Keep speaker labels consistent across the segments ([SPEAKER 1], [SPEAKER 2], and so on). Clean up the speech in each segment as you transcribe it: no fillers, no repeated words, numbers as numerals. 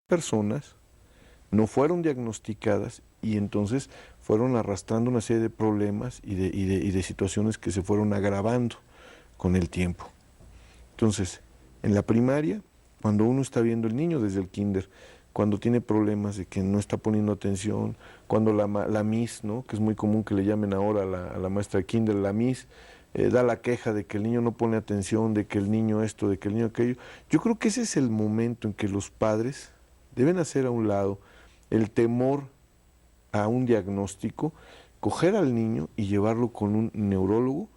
[SPEAKER 1] personas no fueron diagnosticadas y entonces fueron arrastrando una serie de problemas y de situaciones que se fueron agravando con el tiempo. Entonces, en la primaria, cuando uno está viendo el niño desde el kinder, cuando tiene problemas de que no está poniendo atención, cuando la Miss, ¿no?, que es muy común que le llamen ahora a la maestra de kinder, la Miss, da la queja de que el niño no pone atención, de que el niño esto, de que el niño aquello. Yo creo que ese es el momento en que los padres deben hacer a un lado el temor a un diagnóstico, coger al niño y llevarlo con un neurólogo.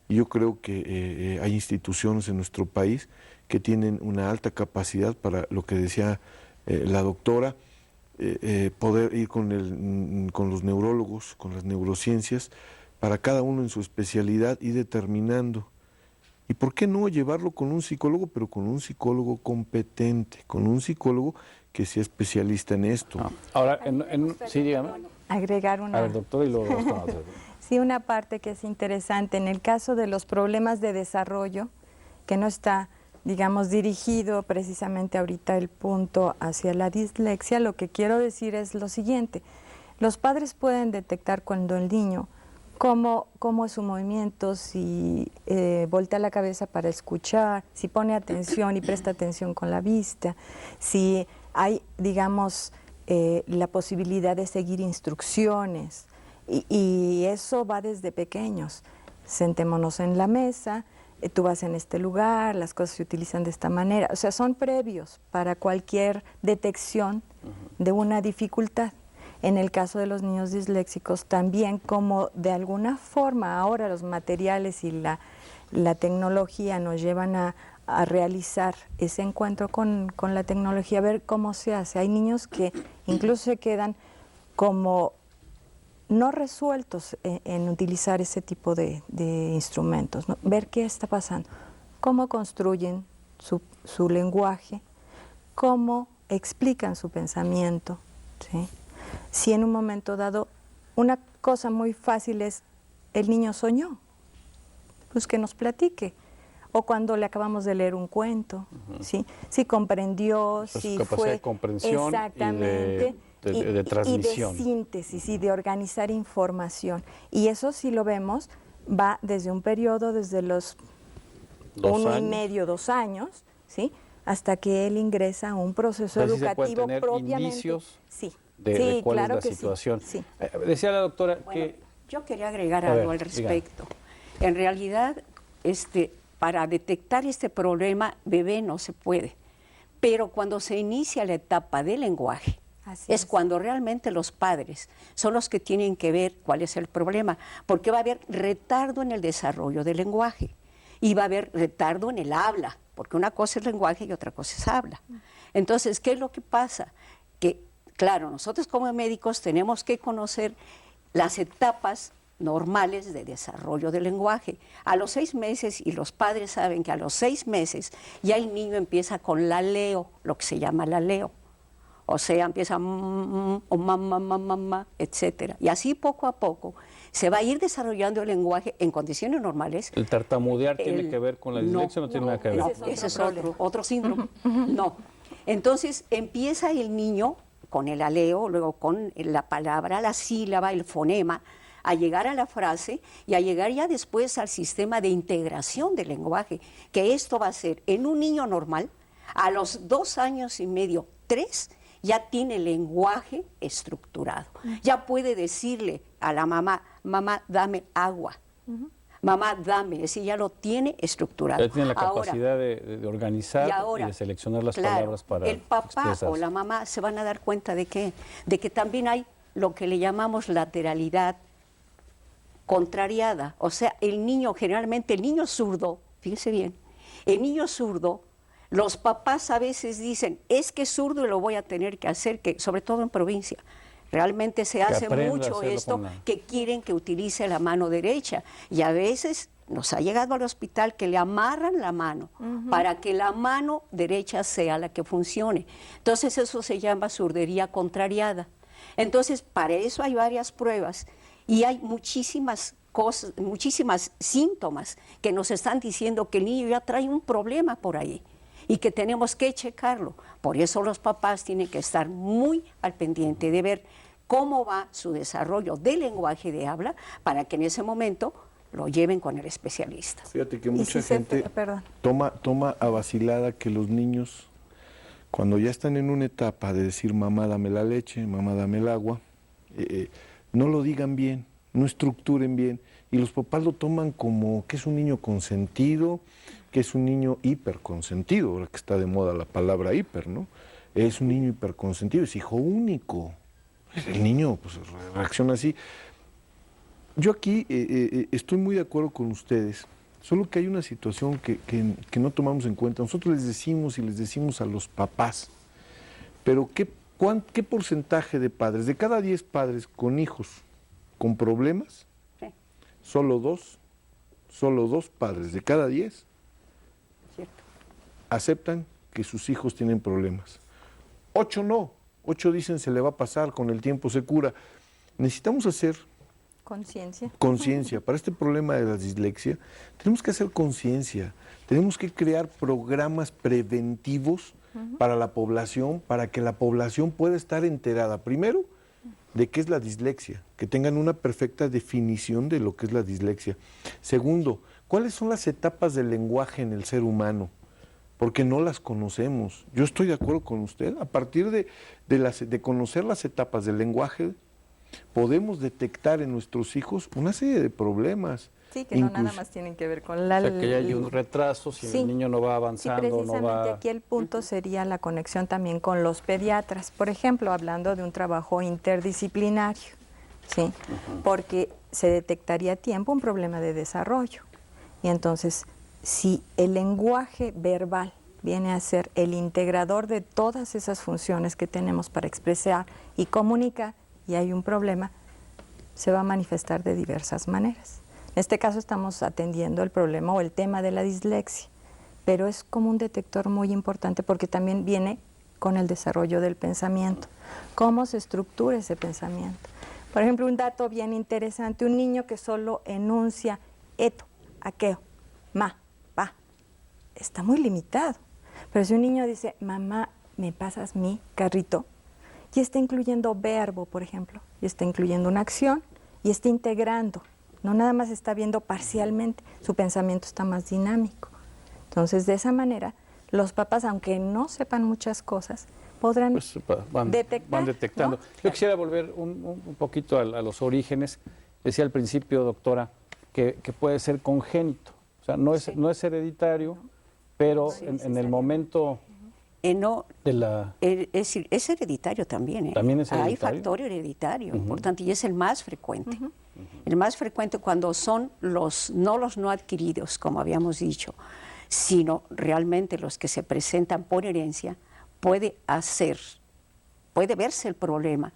[SPEAKER 1] Y yo creo que hay instituciones en nuestro país que tienen una alta capacidad para lo que decía la doctora, poder ir con los neurólogos, con las neurociencias, para cada uno en su especialidad y determinando. ¿Y por qué no llevarlo con un psicólogo, pero con un psicólogo competente, con un psicólogo que sea especialista en esto?
[SPEAKER 2] Ahora, sí, dígame.
[SPEAKER 3] Agregar una...
[SPEAKER 2] A ver, doctor, y luego vamos a
[SPEAKER 3] Sí, una parte que es interesante. En el caso de los problemas de desarrollo, que no está, digamos, dirigido precisamente ahorita el punto hacia la dislexia, lo que quiero decir es lo siguiente. Los padres pueden detectar cuando el niño, cómo es su movimiento, si voltea la cabeza para escuchar, si pone atención y presta atención con la vista, si hay, digamos, la posibilidad de seguir instrucciones. Y eso va desde pequeños. Sentémonos en la mesa, tú vas en este lugar, las cosas se utilizan de esta manera. O sea, son previos para cualquier detección de una dificultad. En el caso de los niños disléxicos también, como de alguna forma ahora los materiales y la tecnología nos llevan a realizar ese encuentro con la tecnología, a ver cómo se hace. Hay niños que incluso se quedan como no resueltos en utilizar ese tipo de instrumentos, ¿no? Ver qué está pasando, cómo construyen su lenguaje, cómo explican su pensamiento, ¿sí? Si en un momento dado, una cosa muy fácil es, el niño soñó, pues que nos platique. O cuando le acabamos de leer un cuento, ¿sí? Si comprendió, si
[SPEAKER 2] su capacidad
[SPEAKER 3] fue...
[SPEAKER 2] de comprensión
[SPEAKER 3] exactamente,
[SPEAKER 2] de transmisión.
[SPEAKER 3] Y de síntesis y de organizar información. Y eso, si lo vemos, va desde un periodo, desde los 1 y medio, 2 años, ¿sí?, hasta que él ingresa a un proceso educativo propiamente.
[SPEAKER 2] Indicios
[SPEAKER 3] sí,
[SPEAKER 2] de cuál
[SPEAKER 3] claro
[SPEAKER 2] es la
[SPEAKER 3] que
[SPEAKER 2] situación.
[SPEAKER 3] Sí.
[SPEAKER 2] Decía la doctora
[SPEAKER 4] bueno,
[SPEAKER 2] que...
[SPEAKER 4] Yo quería agregar algo al respecto. En realidad, para detectar este problema, bebé no se puede. Pero cuando se inicia la etapa del lenguaje, es cuando realmente los padres son los que tienen que ver cuál es el problema, porque va a haber retardo en el desarrollo del lenguaje y va a haber retardo en el habla, porque una cosa es lenguaje y otra cosa es habla. Entonces, ¿qué es lo que pasa? Que, claro, nosotros como médicos tenemos que conocer las etapas normales de desarrollo del lenguaje. A los 6 meses, y los padres saben que a los 6 meses ya el niño empieza con la leo, lo que se llama la leo. O sea, empieza o mamá, etcétera. Y así poco a poco se va a ir desarrollando el lenguaje en condiciones normales.
[SPEAKER 2] ¿El tartamudear tiene que ver con la dislexia o no tiene nada que ver?
[SPEAKER 4] No, ese es otro síndrome. No. Entonces empieza el niño con el aleo, luego con la palabra, la sílaba, el fonema, a llegar a la frase y a llegar ya después al sistema de integración del lenguaje, que esto va a ser en un niño normal, a los 2 años y medio, 3, ya tiene lenguaje estructurado. Ya puede decirle a la mamá, mamá, dame agua. Mamá, dame, es decir, ya lo tiene estructurado.
[SPEAKER 2] Ya tiene la capacidad de organizar y de seleccionar las palabras para
[SPEAKER 4] el papá
[SPEAKER 2] expresarse.
[SPEAKER 4] o la mamá se van a dar cuenta de que también hay lo que le llamamos lateralidad contrariada. O sea, el niño, generalmente el niño zurdo, fíjese bien, el niño zurdo, los papás a veces dicen, es que es zurdo y lo voy a tener que hacer, que sobre todo en provincia. Realmente se hace mucho esto, que quieren que utilice la mano derecha. Y a veces nos ha llegado al hospital que le amarran la mano para que la mano derecha sea la que funcione. Entonces eso se llama zurdería contrariada. Entonces para eso hay varias pruebas y hay muchísimas cosas, muchísimas síntomas que nos están diciendo que el niño ya trae un problema por ahí. y que tenemos que checarlo. Por eso los papás tienen que estar muy al pendiente de ver cómo va su desarrollo del lenguaje de habla para que en ese momento lo lleven con el especialista.
[SPEAKER 1] Fíjate que mucha gente toma a vacilada que los niños, cuando ya están en una etapa de decir mamá dame la leche, mamá dame el agua, no lo digan bien, no estructuren bien, y los papás lo toman como que es un niño consentido, que es un niño hiperconsentido, ahora que está de moda la palabra hiper, ¿no? Es un niño hiperconsentido, es hijo único. El niño pues, reacciona así. Yo aquí estoy muy de acuerdo con ustedes, solo que hay una situación que no tomamos en cuenta. Nosotros les decimos a los papás, pero ¿qué porcentaje de padres, de cada 10 padres con hijos con problemas, solo dos padres de cada 10 aceptan que sus hijos tienen problemas? 8 no, 8 dicen se le va a pasar, con el tiempo se cura. Necesitamos hacer conciencia. Para este problema de la dislexia, tenemos que hacer conciencia, tenemos que crear programas preventivos para la población, para que la población pueda estar enterada, primero, de qué es la dislexia, que tengan una perfecta definición de lo que es la dislexia. Segundo, ¿cuáles son las etapas del lenguaje en el ser humano? Porque no las conocemos. Yo estoy de acuerdo con usted. A partir de conocer las etapas del lenguaje, podemos detectar en nuestros hijos una serie de problemas.
[SPEAKER 3] Sí, que no nada más tienen que ver con la...
[SPEAKER 2] O sea, que ya hay un retraso, si el niño no va avanzando,
[SPEAKER 3] sí, precisamente
[SPEAKER 2] no va...
[SPEAKER 3] aquí el punto sería la conexión también con los pediatras, por ejemplo, hablando de un trabajo interdisciplinario, ¿sí? Porque se detectaría a tiempo un problema de desarrollo. Y entonces, si el lenguaje verbal viene a ser el integrador de todas esas funciones que tenemos para expresar y comunicar, y hay un problema, se va a manifestar de diversas maneras. En este caso estamos atendiendo el problema o el tema de la dislexia, pero es como un detector muy importante porque también viene con el desarrollo del pensamiento, cómo se estructura ese pensamiento. Por ejemplo, un dato bien interesante, un niño que solo enuncia eto, aqueo, ma, pa, está muy limitado. Pero si un niño dice, mamá, ¿me pasas mi carrito? Y está incluyendo verbo, por ejemplo, y está incluyendo una acción y está integrando. No nada más está viendo parcialmente, su pensamiento está más dinámico. Entonces, de esa manera, los papás, aunque no sepan muchas cosas, podrán detectar.
[SPEAKER 2] Van detectando. ¿No? Yo quisiera volver un poquito a los orígenes. Decía al principio, doctora, que puede ser congénito. O sea, no es hereditario, pero en el momento...
[SPEAKER 4] No, es decir, es hereditario también.
[SPEAKER 2] También es hereditario.
[SPEAKER 4] Hay factor hereditario importante y es el más frecuente. El más frecuente cuando son los no adquiridos, como habíamos dicho, sino realmente los que se presentan por herencia, puede verse el problema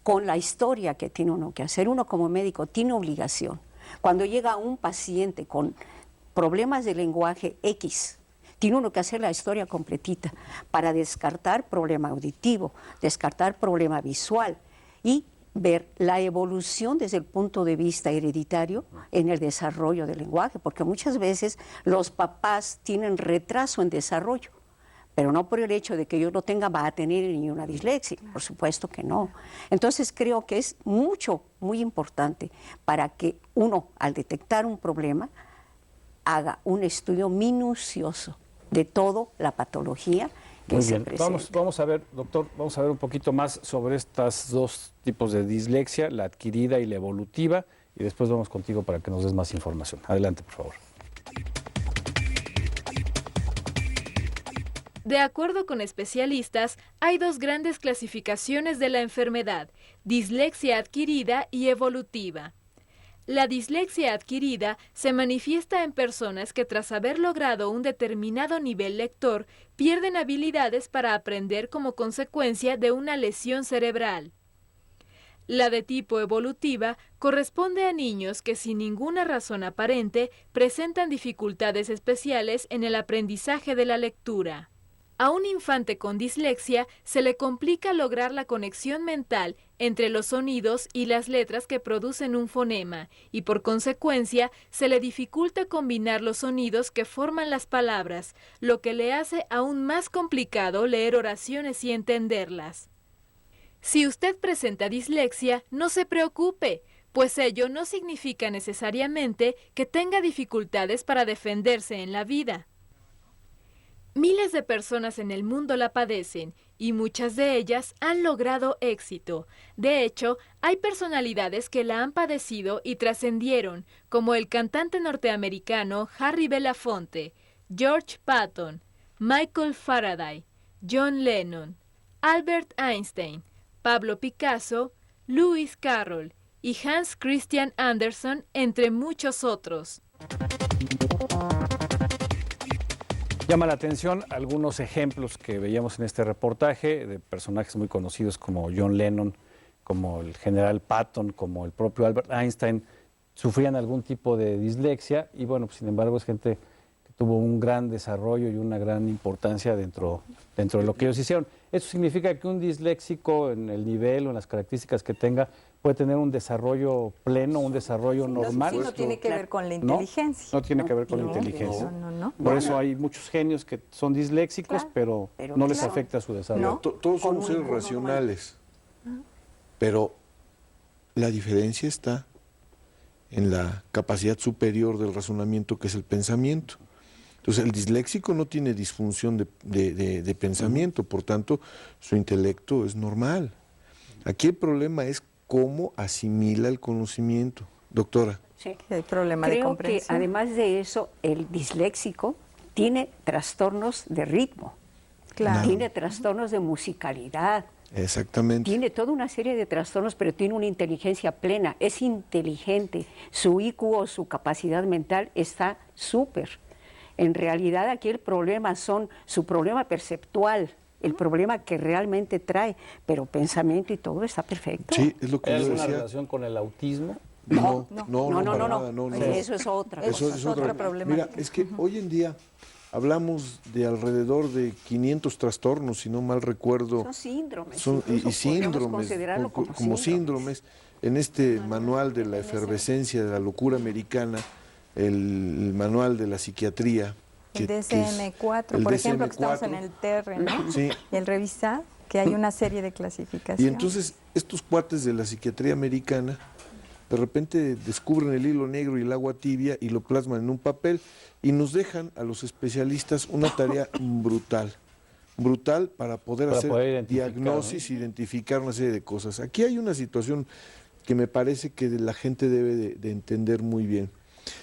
[SPEAKER 4] con la historia que tiene uno que hacer. Uno como médico tiene obligación. Cuando llega un paciente con problemas de lenguaje X, tiene uno que hacer la historia completita para descartar problema auditivo, descartar problema visual y ver la evolución desde el punto de vista hereditario en el desarrollo del lenguaje, porque muchas veces los papás tienen retraso en desarrollo, pero no por el hecho de que yo no tenga, va a tener ni una dislexia, por supuesto que no. Entonces creo que es muy importante para que uno, al detectar un problema, haga un estudio minucioso de toda la patología que se presenta.
[SPEAKER 2] Vamos a ver, doctor, vamos a ver un poquito más sobre estos dos tipos de dislexia, la adquirida y la evolutiva, y después vamos contigo para que nos des más información. Adelante, por favor.
[SPEAKER 5] De acuerdo con especialistas, hay dos grandes clasificaciones de la enfermedad: dislexia adquirida y evolutiva. La dislexia adquirida se manifiesta en personas que tras haber logrado un determinado nivel lector pierden habilidades para aprender como consecuencia de una lesión cerebral. La de tipo evolutiva corresponde a niños que sin ninguna razón aparente presentan dificultades especiales en el aprendizaje de la lectura. A un infante con dislexia se le complica lograr la conexión mental entre los sonidos y las letras que producen un fonema, y por consecuencia se le dificulta combinar los sonidos que forman las palabras, lo que le hace aún más complicado leer oraciones y entenderlas. Si usted presenta dislexia, no se preocupe, pues ello no significa necesariamente que tenga dificultades para defenderse en la vida. Miles de personas en el mundo la padecen y muchas de ellas han logrado éxito. De hecho, hay personalidades que la han padecido y trascendieron, como el cantante norteamericano Harry Belafonte, George Patton, Michael Faraday, John Lennon, Albert Einstein, Pablo Picasso, Lewis Carroll y Hans Christian Andersen, entre muchos otros.
[SPEAKER 2] Llama la atención algunos ejemplos que veíamos en este reportaje de personajes muy conocidos como John Lennon, como el general Patton, como el propio Albert Einstein, sufrían algún tipo de dislexia y bueno, pues, sin embargo es gente que tuvo un gran desarrollo y una gran importancia dentro de lo que ellos hicieron. Eso significa que un disléxico en el nivel o en las características que tenga puede tener un desarrollo pleno, un desarrollo normal.
[SPEAKER 3] No tiene que ver con la inteligencia.
[SPEAKER 2] No tiene que ver con la inteligencia.
[SPEAKER 3] No.
[SPEAKER 2] Por eso hay muchos genios que son disléxicos, pero no les afecta su desarrollo.
[SPEAKER 1] Todos somos seres racionales, pero la diferencia está en la capacidad superior del razonamiento, que es el pensamiento. Entonces, el disléxico no tiene disfunción de pensamiento, por tanto, su intelecto es normal. Aquí el problema es cómo asimila el conocimiento. Doctora.
[SPEAKER 4] Sí.
[SPEAKER 3] Hay problema de
[SPEAKER 4] Creo que
[SPEAKER 3] comprensión.
[SPEAKER 4] además de eso, el disléxico tiene trastornos de ritmo,
[SPEAKER 3] Claro.
[SPEAKER 4] tiene trastornos de musicalidad,
[SPEAKER 1] Exactamente.
[SPEAKER 4] tiene toda una serie de trastornos, pero tiene una inteligencia plena, es inteligente, su IQ o su capacidad mental está súper. En realidad aquí el problema son su problema perceptual, el problema que realmente trae, pero pensamiento y todo está perfecto.
[SPEAKER 1] Sí, es lo que
[SPEAKER 2] ¿Hay
[SPEAKER 1] yo
[SPEAKER 2] alguna
[SPEAKER 1] decía.
[SPEAKER 2] relación con el autismo?
[SPEAKER 1] No.
[SPEAKER 4] No.
[SPEAKER 1] No.
[SPEAKER 4] Eso es otra.
[SPEAKER 1] Eso
[SPEAKER 4] cosa.
[SPEAKER 1] es otra.
[SPEAKER 3] otra problemática.
[SPEAKER 1] Mira, es que hoy en día hablamos de alrededor de 500 trastornos, si no mal recuerdo.
[SPEAKER 4] Son síndromes.
[SPEAKER 1] Son-
[SPEAKER 4] incluso
[SPEAKER 1] y
[SPEAKER 4] podríamos
[SPEAKER 1] síndromes,
[SPEAKER 4] considerarlo
[SPEAKER 1] como síndromes. En este manual de la efervescencia de la locura americana, el manual de la psiquiatría.
[SPEAKER 3] El
[SPEAKER 1] que es
[SPEAKER 3] DSM-4,
[SPEAKER 1] el
[SPEAKER 3] por ejemplo, que estamos
[SPEAKER 1] DSM-4.
[SPEAKER 3] en el TR, ¿no?
[SPEAKER 1] Sí.
[SPEAKER 3] Y el revisar, que hay una serie de clasificaciones.
[SPEAKER 1] Y entonces estos cuates de la psiquiatría americana de repente descubren el hilo negro y el agua tibia y lo plasman en un papel y nos dejan a los especialistas una tarea brutal para poder hacer
[SPEAKER 2] identificar,
[SPEAKER 1] diagnosis, identificar una serie de cosas. Aquí hay una situación que me parece que la gente debe de entender muy bien.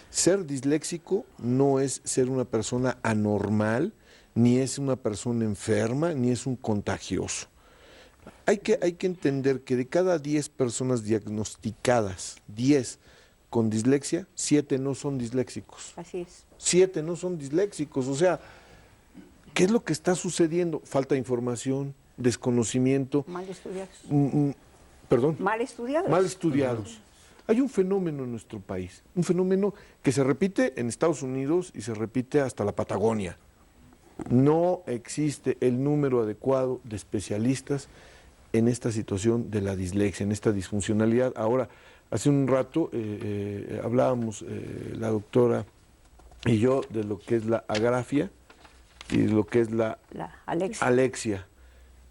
[SPEAKER 1] Ser disléxico no es ser una persona anormal, ni es una persona enferma, ni es un contagioso. Hay que entender que de cada 10 personas diagnosticadas, 10 con dislexia, 7 no son disléxicos.
[SPEAKER 4] Así es.
[SPEAKER 1] 7 no son disléxicos. O sea, ¿qué es lo que está sucediendo? Falta de información, desconocimiento.
[SPEAKER 4] Mal estudiados.
[SPEAKER 1] Perdón.
[SPEAKER 4] Mal estudiados.
[SPEAKER 1] Mal estudiados. Hay un fenómeno en nuestro país, un fenómeno que se repite en Estados Unidos y se repite hasta la Patagonia. No existe el número adecuado de especialistas en esta situación de la dislexia, en esta disfuncionalidad. Ahora, hace un rato hablábamos la doctora y yo de lo que es la agrafia y de lo que es la alexia,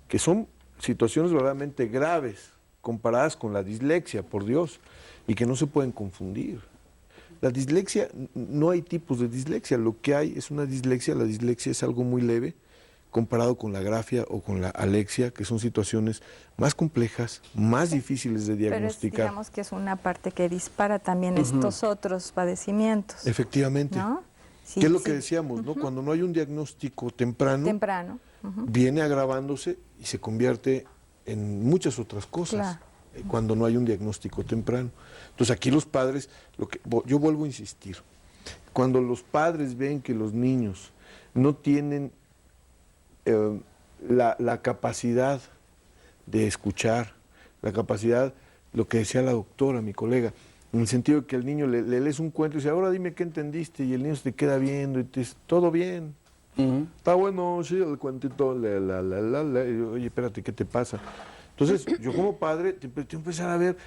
[SPEAKER 1] que son situaciones verdaderamente graves comparadas con la dislexia, por Dios, y que no se pueden confundir. La dislexia, no hay tipos de dislexia, lo que hay es una dislexia, la dislexia es algo muy leve comparado con la agrafia o con la alexia, que son situaciones más complejas, más difíciles de diagnosticar.
[SPEAKER 3] Pero digamos que es una parte que dispara también estos otros padecimientos.
[SPEAKER 1] Efectivamente.
[SPEAKER 3] ¿No? Sí,
[SPEAKER 1] ¿Qué es lo que decíamos, no? Cuando no hay un diagnóstico temprano, viene agravándose y se convierte en muchas otras cosas.
[SPEAKER 3] Claro.
[SPEAKER 1] Cuando no hay un diagnóstico temprano. Entonces aquí los padres, yo vuelvo a insistir, cuando los padres ven que los niños no tienen la capacidad de escuchar, la capacidad, lo que decía la doctora, mi colega, en el sentido de que al niño le lees un cuento y dice, ahora dime qué entendiste, y el niño se te queda viendo y te dice, todo bien, Está bueno, sí, el cuentito, y yo, oye, espérate, ¿qué te pasa? Entonces, yo como padre, te empecé a ver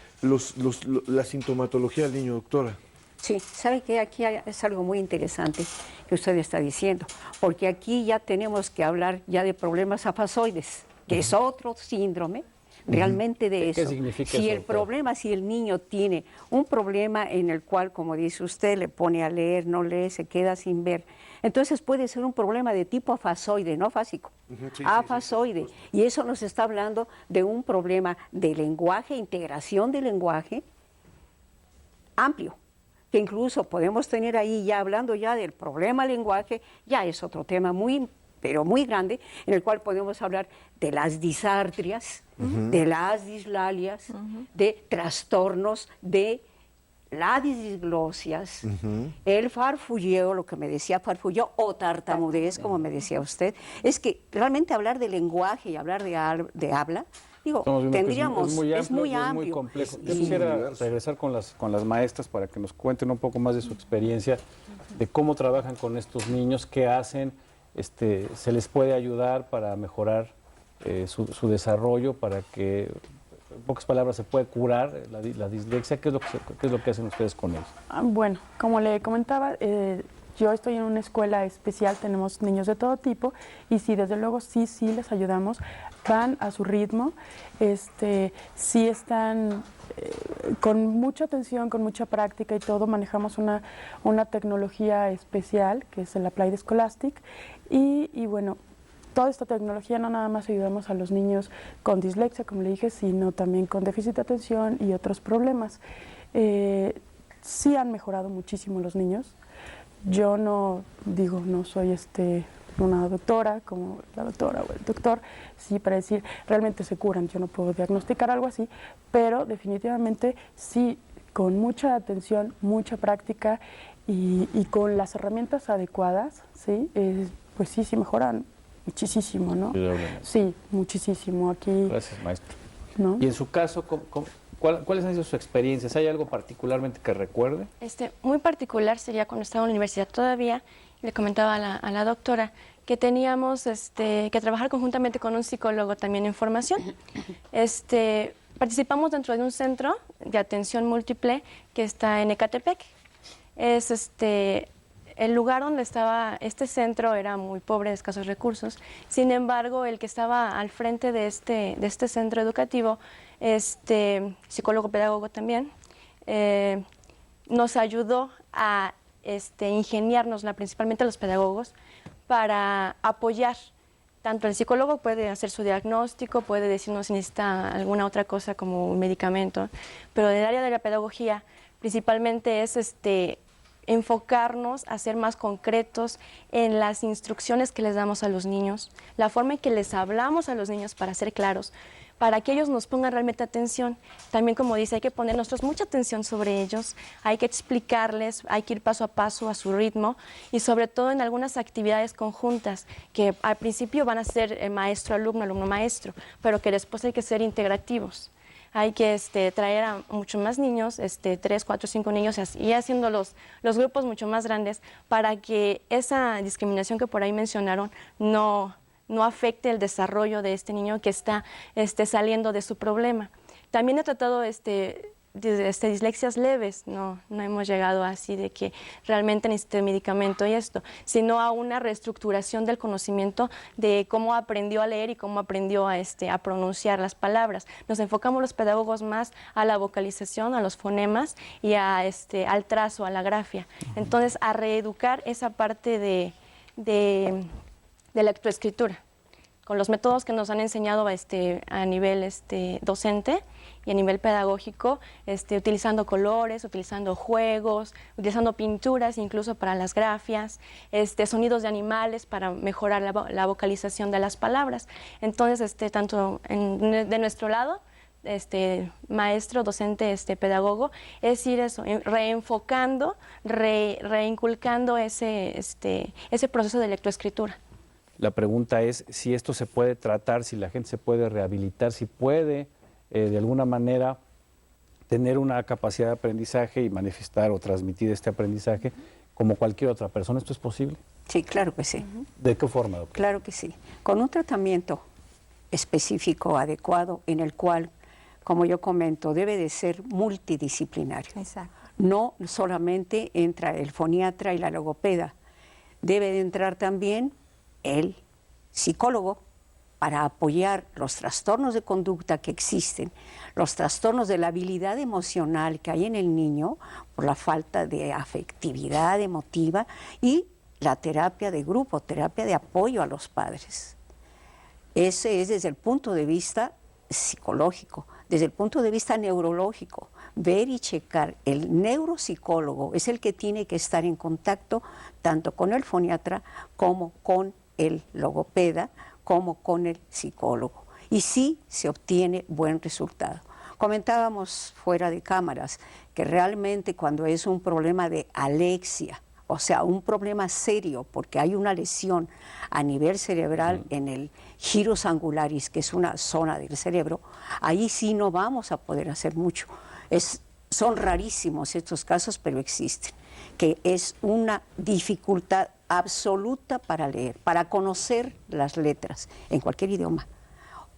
[SPEAKER 1] la sintomatología del niño, doctora.
[SPEAKER 4] Sí, sabe que aquí es algo muy interesante que usted está diciendo, porque aquí ya tenemos que hablar ya de problemas afasoides, que es otro síndrome realmente de eso.
[SPEAKER 2] ¿Qué significa
[SPEAKER 4] si
[SPEAKER 2] eso,
[SPEAKER 4] el problema, si el niño tiene un problema en el cual, como dice usted, le pone a leer, no lee, se queda sin ver, entonces puede ser un problema de tipo afasoide, no fásico, afasoide. Y eso nos está hablando de un problema de lenguaje, integración del lenguaje amplio, que incluso podemos tener ahí ya hablando ya del problema lenguaje, ya es otro tema pero muy grande, en el cual podemos hablar de las disartrias, de las dislalias, de trastornos, de las disglosias, el farfulleo, lo que me decía farfulleo, o tartamudez, como me decía usted. Es que realmente hablar de lenguaje y hablar de habla, digo, tendríamos, es muy amplio.
[SPEAKER 2] Es muy complejo. Yo quisiera regresar con las maestras para que nos cuenten un poco más de su experiencia, de cómo trabajan con estos niños, qué hacen, se les puede ayudar para mejorar su desarrollo, para que, en pocas palabras, se puede curar la dislexia. ¿Qué es lo que hacen ustedes con ellos?
[SPEAKER 6] Bueno, como le comentaba, yo estoy en una escuela especial, tenemos niños de todo tipo y sí, desde luego sí les ayudamos, van a su ritmo, sí están con mucha atención, con mucha práctica y todo. Manejamos una tecnología especial que es el Applied Scholastic y bueno, toda esta tecnología no nada más ayudamos a los niños con dislexia, como le dije, sino también con déficit de atención y otros problemas. Sí han mejorado muchísimo los niños. Yo no soy una doctora como la doctora o el doctor, sí, para decir realmente se curan. Yo no puedo diagnosticar algo así, pero definitivamente sí, con mucha atención, mucha práctica y con las herramientas adecuadas, sí, pues sí mejoran muchísimo, ¿no? Sí, muchísimo. Aquí.
[SPEAKER 2] Gracias, maestro.
[SPEAKER 6] ¿No?
[SPEAKER 2] Y en su caso, ¿cuáles han sido sus experiencias? ¿Hay algo particularmente que recuerde?
[SPEAKER 7] Muy particular sería cuando estaba en la universidad todavía, le comentaba a la doctora que teníamos que trabajar conjuntamente con un psicólogo también en formación. Participamos dentro de un centro de atención múltiple que está en Ecatepec. Es el lugar donde estaba este centro era muy pobre, de escasos recursos. Sin embargo, el que estaba al frente de este centro educativo, psicólogo pedagogo también, nos ayudó a ingeniárnosla, principalmente los pedagogos, para apoyar. Tanto el psicólogo puede hacer su diagnóstico, puede decirnos si necesita alguna otra cosa como un medicamento, pero del área de la pedagogía principalmente es enfocarnos a ser más concretos en las instrucciones que les damos a los niños, la forma en que les hablamos a los niños para ser claros, para que ellos nos pongan realmente atención. También, como dice, hay que poner nosotros mucha atención sobre ellos, hay que explicarles, hay que ir paso a paso a su ritmo y sobre todo en algunas actividades conjuntas que al principio van a ser maestro-alumno, alumno-maestro, pero que después hay que ser integrativos. Hay que traer a muchos más niños, 3, 4, 5 niños, y haciendo los grupos mucho más grandes para que esa discriminación que por ahí mencionaron no afecte el desarrollo de este niño que está saliendo de su problema. También he tratado dislexias leves, no hemos llegado así de que realmente necesite medicamento y esto, sino a una reestructuración del conocimiento de cómo aprendió a leer y cómo aprendió a pronunciar las palabras. Nos enfocamos los pedagogos más a la vocalización, a los fonemas y al trazo, a la grafia. Entonces, a reeducar esa parte de lectoescritura con los métodos que nos han enseñado a nivel docente y a nivel pedagógico, utilizando colores, utilizando juegos, utilizando pinturas incluso para las grafias, sonidos de animales para mejorar la vocalización de las palabras. Entonces, tanto de nuestro lado, maestro, docente, pedagogo, es ir eso, reenfocando, reinculcando ese proceso de lectoescritura.
[SPEAKER 2] La pregunta es si esto se puede tratar, si la gente se puede rehabilitar, si puede de alguna manera tener una capacidad de aprendizaje y manifestar o transmitir este aprendizaje como cualquier otra persona. ¿Esto es posible?
[SPEAKER 4] Sí, claro que sí.
[SPEAKER 2] ¿De qué forma, doctora?
[SPEAKER 4] Claro que sí. Con un tratamiento específico, adecuado, en el cual, como yo comento, debe de ser multidisciplinario.
[SPEAKER 3] Exacto.
[SPEAKER 4] No solamente entra el foniatra y la logopeda, debe de entrar también el psicólogo para apoyar los trastornos de conducta que existen, los trastornos de la habilidad emocional que hay en el niño por la falta de afectividad emotiva y la terapia de grupo, terapia de apoyo a los padres. Ese es desde el punto de vista psicológico, desde el punto de vista neurológico. Ver y checar, el neuropsicólogo es el que tiene que estar en contacto tanto con el foniatra como con el logopeda, como con el psicólogo. Y sí se obtiene buen resultado. Comentábamos fuera de cámaras que realmente cuando es un problema de alexia, o sea, un problema serio porque hay una lesión a nivel cerebral en el gyrus angularis, que es una zona del cerebro, ahí sí no vamos a poder hacer mucho. Son rarísimos estos casos, pero existen, que es una dificultad absoluta para leer, para conocer las letras en cualquier idioma.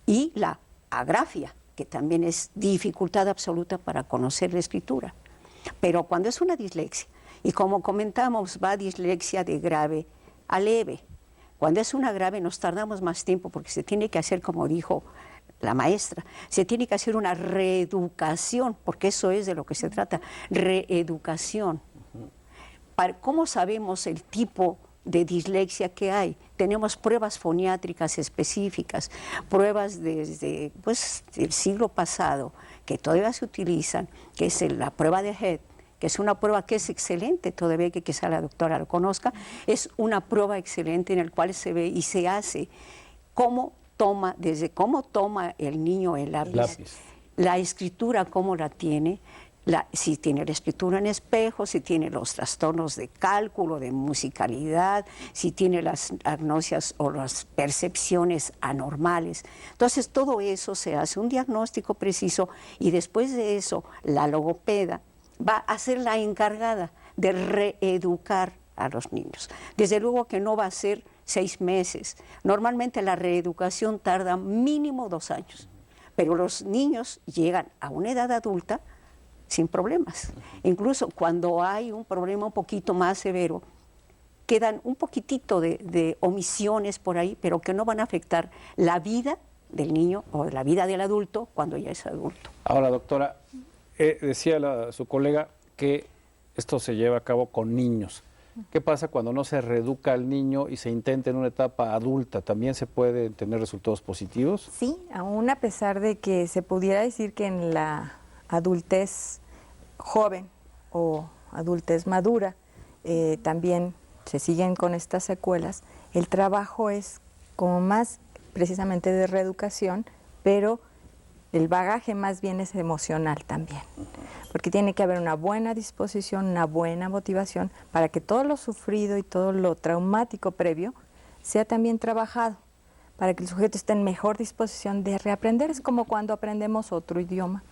[SPEAKER 4] Y la agrafia, que también es dificultad absoluta para conocer la escritura. Pero cuando es una dislexia, y como comentamos, va dislexia de grave a leve. Cuando es una grave nos tardamos más tiempo porque se tiene que hacer, como dijo la maestra, se tiene que hacer una reeducación, porque eso es de lo que se trata, reeducación. ¿Cómo sabemos el tipo de dislexia que hay? Tenemos pruebas foniátricas específicas, pruebas desde el siglo pasado que todavía se utilizan, que es la prueba de Head, que es una prueba que es excelente, todavía que quizá la doctora lo conozca, es una prueba excelente en la cual se ve y se hace desde cómo toma el niño el lápiz, la escritura, cómo la tiene, si tiene la escritura en espejo, si tiene los trastornos de cálculo, de musicalidad, si tiene las agnosias o las percepciones anormales. Entonces todo eso se hace un diagnóstico preciso y después de eso la logopeda va a ser la encargada de reeducar a los niños. Desde luego que no va a ser 6 meses. Normalmente la reeducación tarda mínimo 2 años, pero los niños llegan a una edad adulta sin problemas. Incluso cuando hay un problema un poquito más severo, quedan un poquitito de omisiones por ahí, pero que no van a afectar la vida del niño o la vida del adulto cuando ya es adulto.
[SPEAKER 2] Ahora, doctora, decía su colega que esto se lleva a cabo con niños. ¿Qué pasa cuando no se reeduca al niño y se intenta en una etapa adulta? ¿También se puede tener resultados positivos?
[SPEAKER 3] Sí, aún a pesar de que se pudiera decir que en la adultez joven o adultez madura también se siguen con estas secuelas, el trabajo es como más precisamente de reeducación, pero el bagaje más bien es emocional también, porque tiene que haber una buena disposición, una buena motivación para que todo lo sufrido y todo lo traumático previo sea también trabajado, para que el sujeto esté en mejor disposición de reaprender. Es como cuando aprendemos otro idioma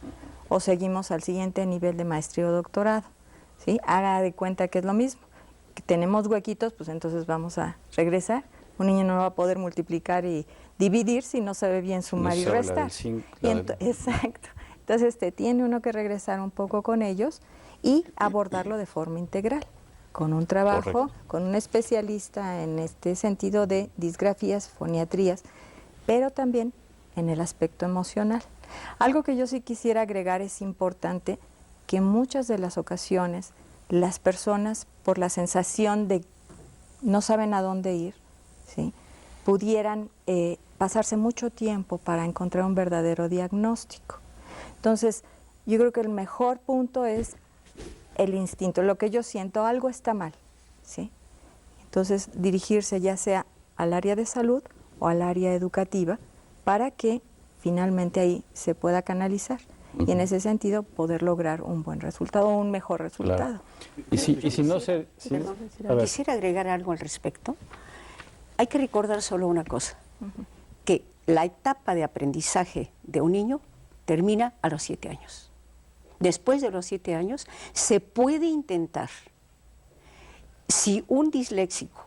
[SPEAKER 3] o seguimos al siguiente nivel de maestría o doctorado, ¿sí? Haga de cuenta que es lo mismo, que tenemos huequitos, pues entonces vamos a regresar. Un niño no va a poder multiplicar y dividir si no sabe bien sumar y restar. Exacto. Entonces tiene uno que regresar un poco con ellos y abordarlo de forma integral, con un trabajo, correcto, con un especialista en este sentido de disgrafías, foniatrías, pero también en el aspecto emocional. Algo que yo sí quisiera agregar, es importante que en muchas de las ocasiones las personas, por la sensación de no saben a dónde ir, ¿sí?, pudieran pasarse mucho tiempo para encontrar un verdadero diagnóstico. Entonces, yo creo que el mejor punto es el instinto, lo que yo siento, algo está mal, ¿sí? Entonces, dirigirse ya sea al área de salud o al área educativa para que finalmente ahí se pueda canalizar y en ese sentido poder lograr un buen resultado o un mejor resultado.
[SPEAKER 2] Claro. Y si no se...
[SPEAKER 4] Quisiera agregar algo al respecto. Hay que recordar solo una cosa, que la etapa de aprendizaje de un niño termina a los 7 años. Después de los 7 años se puede intentar, si un disléxico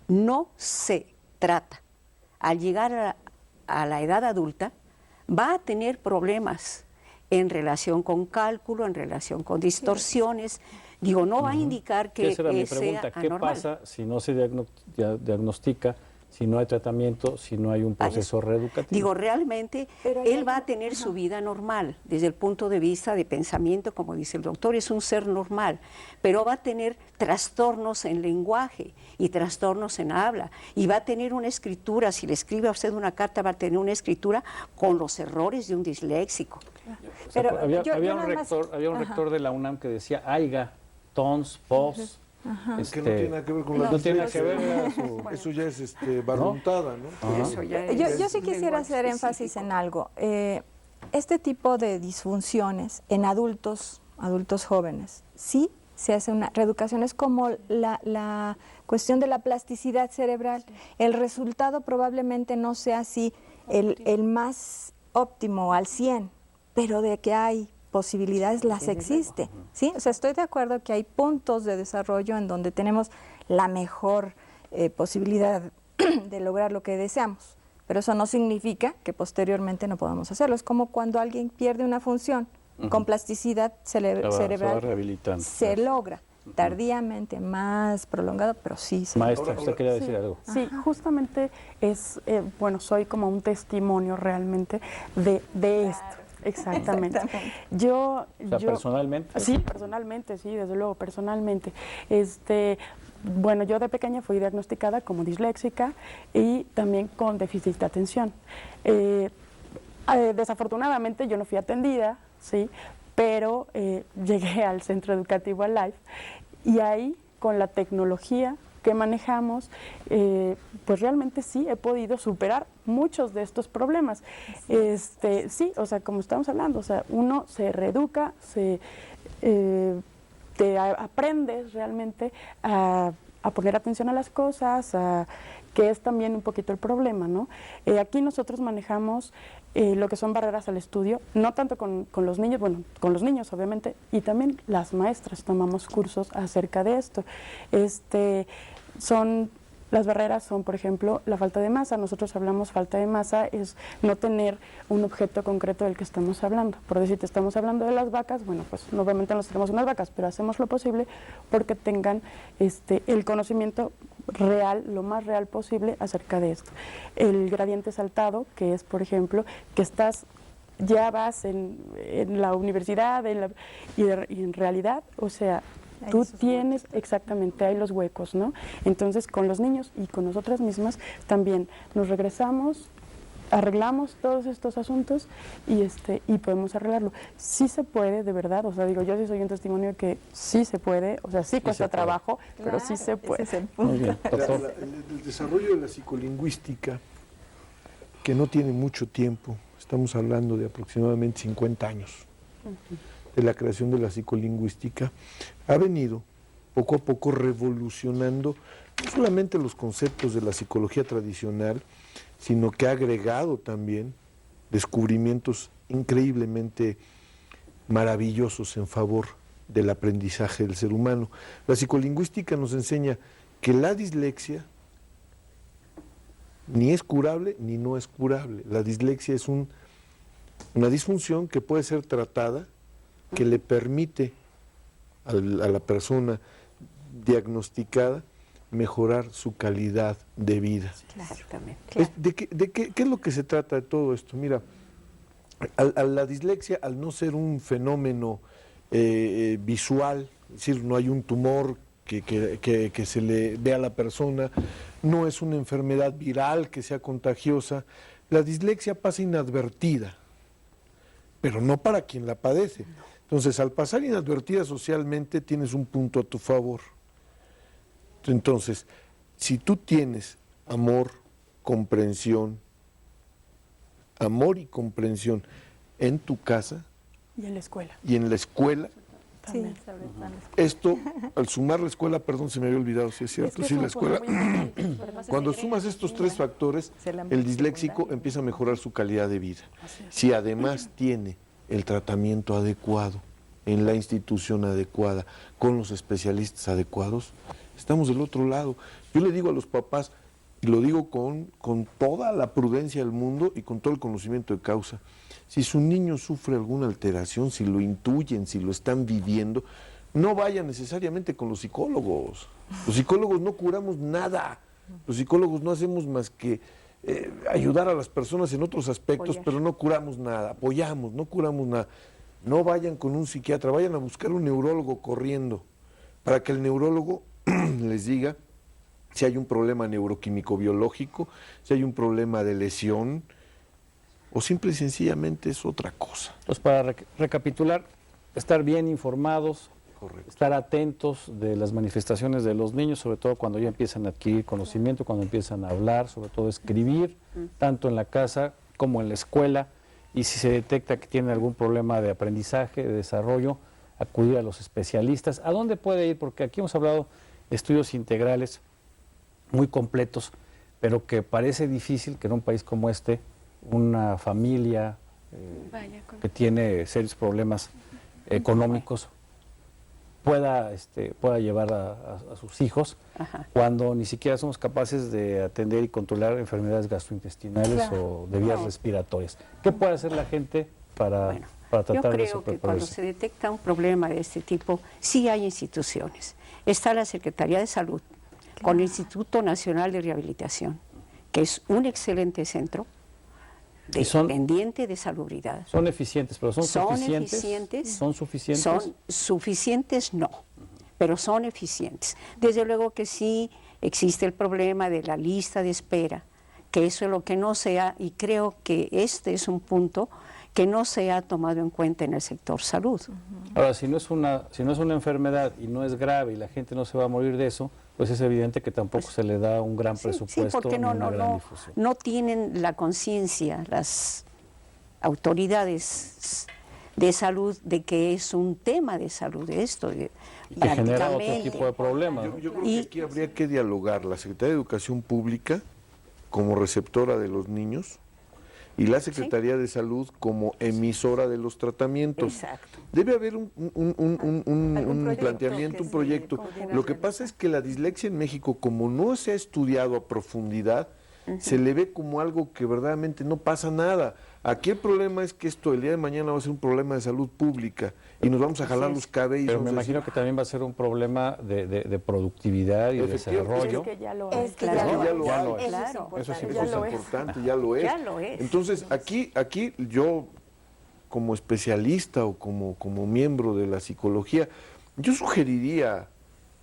[SPEAKER 4] no se trata, al llegar a la edad adulta, va a tener problemas en relación con cálculo, en relación con distorsiones. Digo, no va a indicar que
[SPEAKER 2] esa era mi pregunta.
[SPEAKER 4] sea
[SPEAKER 2] ¿Qué
[SPEAKER 4] anormal.
[SPEAKER 2] pasa si no se diagnostica, si no hay tratamiento, si no hay un proceso reeducativo?
[SPEAKER 4] Digo, realmente
[SPEAKER 3] Pero hay
[SPEAKER 4] él va a
[SPEAKER 3] algo-
[SPEAKER 4] tener su vida normal, desde el punto de vista de pensamiento, como dice el doctor, es un ser normal, pero va a tener trastornos en lenguaje y trastornos en habla, y va a tener una escritura, si le escribe a usted una carta, va a tener una escritura con los errores de un disléxico.
[SPEAKER 2] O sea,
[SPEAKER 3] Pero
[SPEAKER 2] había,
[SPEAKER 3] yo
[SPEAKER 2] había un
[SPEAKER 3] nada más-
[SPEAKER 2] había un rector de la UNAM que decía aiga, tons, pos.
[SPEAKER 1] Que no tiene nada que ver con la
[SPEAKER 2] no tiene nada que
[SPEAKER 1] dislexia.
[SPEAKER 2] ver, era su-
[SPEAKER 1] Eso ya es barruntada, ¿no?
[SPEAKER 4] Eso ya
[SPEAKER 3] Yo
[SPEAKER 4] es
[SPEAKER 3] sí
[SPEAKER 4] un
[SPEAKER 3] quisiera
[SPEAKER 4] lenguaje
[SPEAKER 3] hacer énfasis
[SPEAKER 4] específico.
[SPEAKER 3] en algo. Este tipo de disfunciones en adultos jóvenes, sí se hace una reeducación, es como la cuestión de la plasticidad cerebral. El resultado probablemente no sea así el más óptimo al 100, pero de que hay posibilidades las existe, ¿sí? O sea, estoy de acuerdo que hay puntos de desarrollo en donde tenemos la mejor posibilidad de lograr lo que deseamos, pero eso no significa que posteriormente no podamos hacerlo. Es como cuando alguien pierde una función con plasticidad
[SPEAKER 2] se va
[SPEAKER 3] cerebral,
[SPEAKER 2] rehabilitando.
[SPEAKER 3] se logra tardíamente, más prolongado, pero sí se
[SPEAKER 2] Maestra, usted quería decir algo.
[SPEAKER 6] Sí, justamente es, bueno, soy como un testimonio realmente de esto. Exactamente.
[SPEAKER 2] O sea, personalmente.
[SPEAKER 6] Sí, personalmente, sí, desde luego, personalmente. Bueno, yo de pequeña fui diagnosticada como disléxica y también con déficit de atención. Desafortunadamente yo no fui atendida, sí, pero llegué al centro educativo Alive y ahí con la tecnología que manejamos, pues realmente sí he podido superar muchos de estos problemas. Sí, o sea, como estamos hablando, o sea, uno se reeduca, aprendes realmente a poner atención a las cosas, que es también un poquito el problema, ¿no? Aquí nosotros manejamos lo que son barreras al estudio, no tanto con los niños, bueno, con los niños obviamente, y también las maestras tomamos cursos acerca de esto. Las barreras son, por ejemplo, la falta de masa. Nosotros hablamos falta de masa, es no tener un objeto concreto del que estamos hablando. Por decir, estamos hablando de las vacas, bueno, pues obviamente no tenemos unas vacas, pero hacemos lo posible porque tengan el conocimiento real, lo más real posible acerca de esto. El gradiente saltado, que es, por ejemplo, que ya vas en la universidad y en realidad, o sea, tú tienes exactamente, hay los huecos, ¿no? Entonces, con los niños y con nosotras mismas también nos regresamos, arreglamos todos estos asuntos y podemos arreglarlo. Sí se puede, de verdad, o sea, digo, yo sí soy un testimonio que sí se puede, o sea, sí cuesta trabajo, pero sí se puede.
[SPEAKER 3] Ese es el punto.
[SPEAKER 2] Muy bien, doctor.
[SPEAKER 1] El desarrollo de la psicolingüística, que no tiene mucho tiempo, estamos hablando de aproximadamente 50 años, de la creación de la psicolingüística, ha venido poco a poco revolucionando no solamente los conceptos de la psicología tradicional, sino que ha agregado también descubrimientos increíblemente maravillosos en favor del aprendizaje del ser humano. La psicolingüística nos enseña que la dislexia ni es curable ni no es curable. La dislexia es una disfunción que puede ser tratada, que le permite a la persona diagnosticada mejorar su calidad de vida.
[SPEAKER 4] Exactamente.
[SPEAKER 1] ¿Qué es lo que se trata de todo esto? Mira, a la dislexia, al no ser un fenómeno visual, es decir, no hay un tumor que se le ve a la persona, no es una enfermedad viral que sea contagiosa, la dislexia pasa inadvertida, pero no para quien la padece. Entonces, al pasar inadvertida socialmente, tienes un punto a tu favor. Entonces, si tú tienes amor y comprensión en tu casa
[SPEAKER 6] Y en la escuela.
[SPEAKER 1] y en la escuela,
[SPEAKER 3] Sí,
[SPEAKER 6] También.
[SPEAKER 3] sobre todo en la escuela.
[SPEAKER 1] esto, al sumar la escuela, perdón, se me había olvidado, si es cierto,
[SPEAKER 6] que
[SPEAKER 1] sí,
[SPEAKER 6] es
[SPEAKER 1] la
[SPEAKER 6] un
[SPEAKER 1] escuela,
[SPEAKER 6] punto muy importante.
[SPEAKER 1] cuando sumas estos tres factores,
[SPEAKER 3] Se la
[SPEAKER 1] el disléxico empieza a mejorar su calidad de vida. Si además tiene el tratamiento adecuado, en la institución adecuada, con los especialistas adecuados, estamos del otro lado. Yo le digo a los papás, y lo digo con toda la prudencia del mundo y con todo el conocimiento de causa, si su niño sufre alguna alteración, si lo intuyen, si lo están viviendo, no vayan necesariamente con los psicólogos. Los psicólogos no curamos nada. Los psicólogos no hacemos más que ayudar a las personas en otros aspectos, pero no curamos nada. Apoyamos, no curamos nada. No vayan con un psiquiatra, vayan a buscar un neurólogo corriendo, para que el neurólogo les diga si hay un problema neuroquímico-biológico, si hay un problema de lesión, o simple y sencillamente es otra cosa.
[SPEAKER 2] Pues para recapitular, estar bien informados,
[SPEAKER 1] Correcto.
[SPEAKER 2] estar atentos de las manifestaciones de los niños, sobre todo cuando ya empiezan a adquirir conocimiento, cuando empiezan a hablar, sobre todo escribir, tanto en la casa como en la escuela, y si se detecta que tienen algún problema de aprendizaje, de desarrollo, acudir a los especialistas. ¿A dónde puede ir? Porque aquí hemos hablado de estudios integrales muy completos, pero que parece difícil que en un país como este, una familia que tiene serios problemas económicos pueda llevar a sus hijos, cuando ni siquiera somos capaces de atender y controlar enfermedades gastrointestinales o de vías respiratorias. ¿Qué puede hacer la gente para tratar de eso?
[SPEAKER 4] Yo creo que cuando se detecta un problema de este tipo, sí hay instituciones. Está la Secretaría de Salud, con el Instituto Nacional de Rehabilitación, que es un excelente centro pendiente de salubridad.
[SPEAKER 2] Son eficientes, pero ¿son suficientes? ¿Son suficientes?
[SPEAKER 4] Son suficientes, no, pero son eficientes. Desde luego que sí existe el problema de la lista de espera, que eso es lo que no se ha, y creo que este es un punto que no se ha tomado en cuenta en el sector salud.
[SPEAKER 2] Ahora, si no es una enfermedad y no es grave y la gente no se va a morir de eso, pues es evidente que tampoco se le da un gran presupuesto.
[SPEAKER 4] Sí, porque no tienen la conciencia las autoridades de salud de que es un tema de salud esto.
[SPEAKER 2] Y que genera otro tipo de problemas.
[SPEAKER 1] Yo creo que aquí habría que dialogar la Secretaría de Educación Pública como receptora de los niños y la Secretaría de Salud como emisora de los tratamientos.
[SPEAKER 4] Exacto.
[SPEAKER 1] Debe haber un planteamiento, un proyecto. Lo que pasa es que la dislexia en México, como no se ha estudiado a profundidad, se le ve como algo que verdaderamente no pasa nada. Aquí el problema es que esto el día de mañana va a ser un problema de salud pública y nos vamos a jalar los cabellos.
[SPEAKER 2] Pero me imagino que también va a ser un problema de productividad y de desarrollo.
[SPEAKER 6] Es que ya lo es.
[SPEAKER 1] Ya lo es.
[SPEAKER 4] Claro.
[SPEAKER 1] Eso sí es importante, ya lo es.
[SPEAKER 4] Ya lo es.
[SPEAKER 1] Entonces, aquí yo, como especialista o como miembro de la psicología, yo sugeriría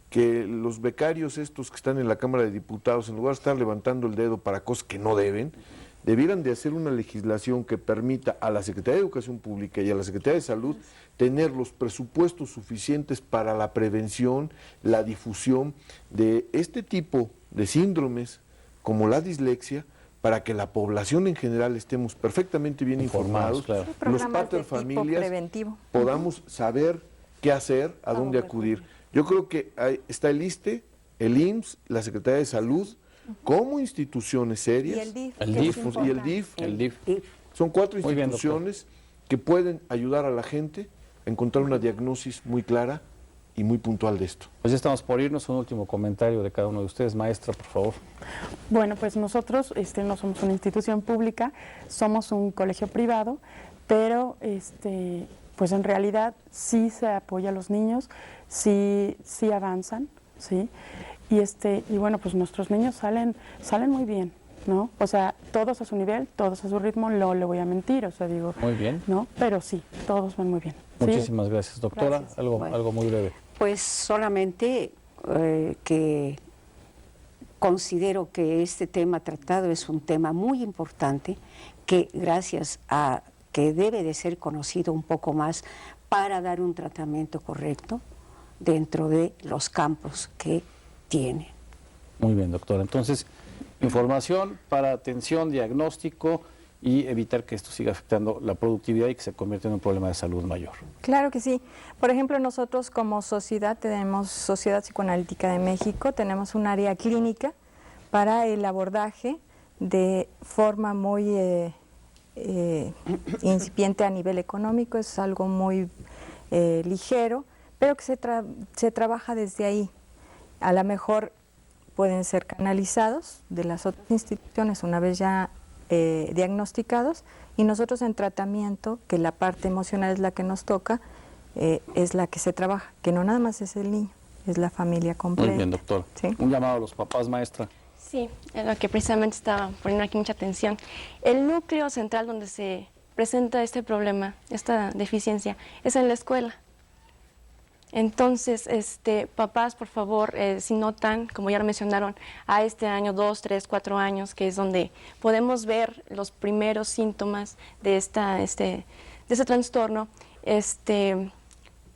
[SPEAKER 1] que los becarios estos que están en la Cámara de Diputados, en lugar de estar levantando el dedo para cosas que no debieran de hacer una legislación que permita a la Secretaría de Educación Pública y a la Secretaría de Salud tener los presupuestos suficientes para la prevención, la difusión de este tipo de síndromes como la dislexia, para que la población en general estemos perfectamente bien informados,
[SPEAKER 2] claro.
[SPEAKER 1] los paterfamilias podamos saber qué hacer, a dónde acudir. Yo creo que está el ISSSTE, el IMSS, la Secretaría de Salud, como instituciones serias.
[SPEAKER 3] Y el DIF.
[SPEAKER 1] Y el DIF. Son 4 instituciones que pueden ayudar a la gente a encontrar una diagnosis muy clara y muy puntual de esto.
[SPEAKER 2] Pues ya estamos por irnos. Un último comentario de cada uno de ustedes. Maestra, por favor.
[SPEAKER 6] Bueno, pues nosotros no somos una institución pública, somos un colegio privado, pero pues en realidad sí se apoya a los niños, sí avanzan, ¿sí? Y bueno, pues nuestros niños salen muy bien, ¿no? O sea, todos a su nivel, todos a su ritmo, no le voy a mentir, o sea, digo...
[SPEAKER 2] Muy bien.
[SPEAKER 6] ¿No? Pero sí, todos van muy bien.
[SPEAKER 2] Muchísimas gracias, doctora.
[SPEAKER 6] Gracias.
[SPEAKER 2] Algo muy breve.
[SPEAKER 4] Pues solamente que considero que este tema tratado es un tema muy importante, que gracias a que debe de ser conocido un poco más para dar un tratamiento correcto dentro de los campos que tiene.
[SPEAKER 2] Muy bien, doctora. Entonces, información para atención, diagnóstico y evitar que esto siga afectando la productividad y que se convierta en un problema de salud mayor.
[SPEAKER 3] Claro que sí. Por ejemplo, nosotros como sociedad tenemos Sociedad Psicoanalítica de México, tenemos un área clínica para el abordaje de forma muy incipiente a nivel económico, es algo muy ligero, pero que se trabaja desde ahí. A lo mejor pueden ser canalizados de las otras instituciones una vez ya diagnosticados, y nosotros en tratamiento, que la parte emocional es la que nos toca, es la que se trabaja, que no nada más es el niño, es la familia completa.
[SPEAKER 2] Muy bien, doctor.
[SPEAKER 3] ¿Sí?
[SPEAKER 2] Un llamado a los papás, maestra.
[SPEAKER 7] Sí, es lo que precisamente estaba poniendo aquí mucha atención. El núcleo central donde se presenta este problema, esta deficiencia, es en la escuela. Entonces, papás, por favor, si notan, como ya lo mencionaron, a este año, 2, 3, 4 años, que es donde podemos ver los primeros síntomas de ese trastorno,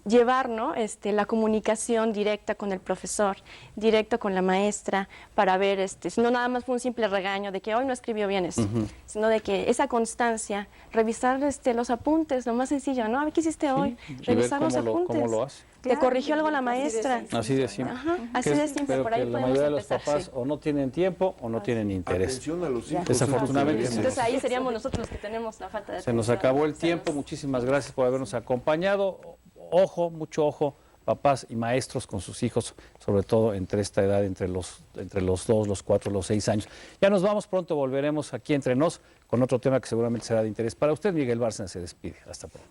[SPEAKER 7] llevar, ¿no? La comunicación directa con el profesor, directa con la maestra, para ver, si no nada más fue un simple regaño de que hoy no escribió bien eso, sino de que esa constancia, revisar los apuntes, lo más sencillo, ¿no? A ver, ¿qué hiciste hoy? Revisar los apuntes.
[SPEAKER 2] ¿Cómo lo hace?
[SPEAKER 7] ¿Te corrigió algo la maestra?
[SPEAKER 2] Así de simple.
[SPEAKER 7] Ajá, así de simple,
[SPEAKER 2] Pero
[SPEAKER 7] por ahí
[SPEAKER 2] que la
[SPEAKER 7] podemos
[SPEAKER 2] mayoría de los
[SPEAKER 7] empezar.
[SPEAKER 2] papás o no tienen tiempo o no tienen interés.
[SPEAKER 1] Atención a los hijos.
[SPEAKER 2] Desafortunadamente
[SPEAKER 1] Eso
[SPEAKER 7] Entonces ahí seríamos nosotros los que tenemos la falta de
[SPEAKER 2] se nos
[SPEAKER 7] atención.
[SPEAKER 2] acabó el tiempo. Muchísimas gracias por habernos acompañado. Ojo, mucho ojo, papás y maestros con sus hijos, sobre todo entre esta edad, entre los 2, los 4, los 6 años. Ya nos vamos, pronto volveremos aquí entre nos con otro tema que seguramente será de interés para usted. Miguel Bárcena se despide. Hasta pronto.